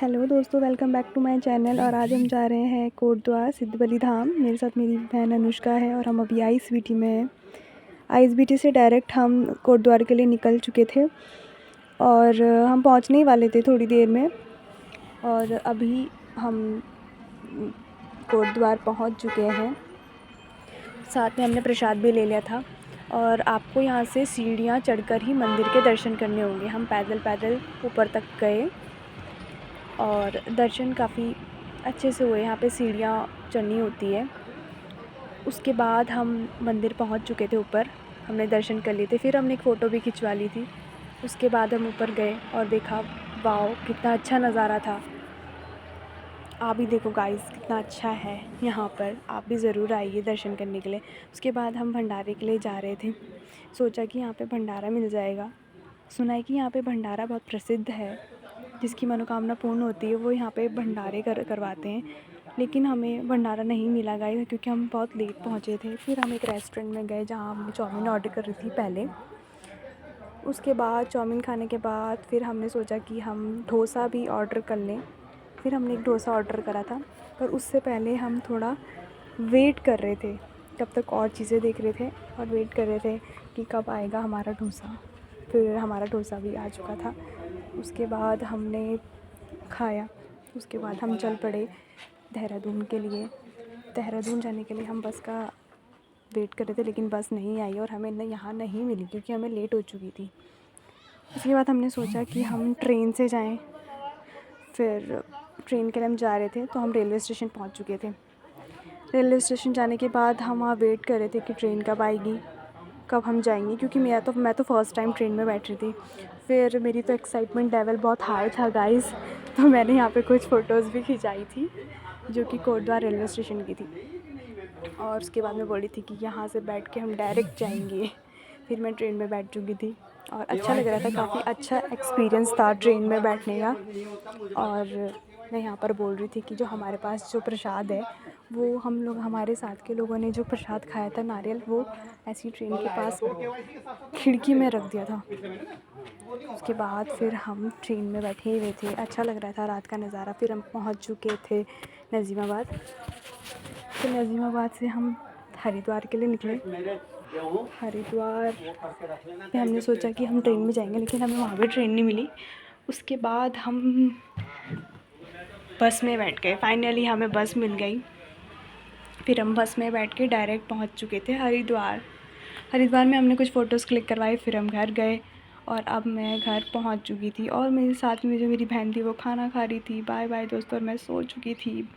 Hello दोस्तों, welcome back to my channel. और आज हम जा रहे हैं कोटद्वार सिद्ध बली धाम। मेरे साथ मेरी बहन अनुष्का है और हम अभी आईएसबीटी में हैं। आईएसबीटी से डायरेक्ट हम कोटद्वार के लिए निकल चुके थे और हम पहुंचने ही वाले थे थोड़ी देर में। और अभी हम कोटद्वार पहुंच चुके हैं। साथ में हमने प्रसाद भी ले लिया था। और आपको यहाँ से सीढ़ियाँ चढ़कर ही मंदिर के दर्शन करने होंगे। हम पैदल पैदल ऊपर तक गए और दर्शन काफ़ी अच्छे से हुए। यहाँ पे सीढ़ियाँ चढ़नी होती है। उसके बाद हम मंदिर पहुँच चुके थे ऊपर, हमने दर्शन कर लिए थे। फिर हमने एक फ़ोटो भी खिंचवा ली थी। उसके बाद हम ऊपर गए और देखा, वाओ कितना अच्छा नज़ारा था। आप भी देखो गाइस, कितना अच्छा है यहाँ पर। आप भी ज़रूर आइए दर्शन करने के लिए। उसके बाद हम भंडारे के लिए जा रहे थे। सोचा कि यहाँ पे भंडारा मिल जाएगा। सुना है कि यहाँ पे भंडारा बहुत प्रसिद्ध है। जिसकी मनोकामना पूर्ण होती है वो यहाँ पे भंडारे करवाते हैं। लेकिन हमें भंडारा नहीं मिला गाइस, क्योंकि हम बहुत लेट पहुँचे थे। फिर हम एक रेस्टोरेंट में गए जहाँ हमने चाउमीन ऑर्डर कर रही थी पहले। उसके बाद चाउमीन खाने के बाद फिर हमने सोचा कि हम डोसा भी ऑर्डर कर लें। फिर हमने एक डोसा ऑर्डर करा था, पर उससे पहले हम थोड़ा वेट कर रहे थे। तब तक और चीज़ें देख रहे थे और वेट कर रहे थे कि कब आएगा हमारा डोसा। फिर हमारा डोसा भी आ चुका था। उसके बाद हमने खाया। उसके बाद हम चल पड़े देहरादून के लिए। देहरादून जाने के लिए हम बस का वेट कर रहे थे, लेकिन बस नहीं आई और हमें यहाँ नहीं मिली क्योंकि हमें लेट हो चुकी थी। उसके बाद हमने सोचा कि हम ट्रेन से जाएं। फिर ट्रेन के लिए हम जा रहे थे तो हम रेलवे स्टेशन पहुंच चुके थे। रेलवे स्टेशन जाने के बाद हम वहाँ वेट कर रहे थे कि ट्रेन कब आएगी, कब हम जाएंगे, क्योंकि मैं तो फ़र्स्ट टाइम ट्रेन में बैठ रही थी। फिर मेरी तो एक्साइटमेंट लेवल बहुत हाई था गाइस, तो मैंने यहाँ पे कुछ फ़ोटोज़ भी खिंचाई थी जो कि कोटद्वार रेलवे स्टेशन की थी। और उसके बाद मैं बोली थी कि यहाँ से बैठ के हम डायरेक्ट जाएंगे। फिर मैं ट्रेन में बैठ चुकी थी और अच्छा लग रहा था। काफ़ी अच्छा एक्सपीरियंस था ट्रेन में बैठने का। और मैं यहाँ पर बोल रही थी कि जो हमारे पास जो प्रसाद है, वो हम लोग हमारे साथ के लोगों ने जो प्रसाद खाया था नारियल, वो ऐसी ट्रेन के पास खिड़की में रख दिया था। उसके बाद फिर हम ट्रेन में बैठे हुए थे। अच्छा लग रहा था रात का नज़ारा। फिर हम पहुँच चुके थे नजीमाबाद। तो नजीमाबाद से हम हरिद्वार के लिए निकले। हरिद्वार में हमने सोचा कि हम ट्रेन में जाएंगे, लेकिन हमें वहाँ भी ट्रेन नहीं मिली। उसके बाद हम बस में बैठ गए। फाइनली हमें बस मिल गई। फिर हम बस में बैठ के डायरेक्ट पहुँच चुके थे हरिद्वार। हरिद्वार में हमने कुछ फ़ोटोज़ क्लिक करवाए। फिर हम घर गए और अब मैं घर पहुँच चुकी थी। और मेरे साथ में जो मेरी बहन थी वो खाना खा रही थी। बाय बाय दोस्तों, और मैं सो चुकी थी।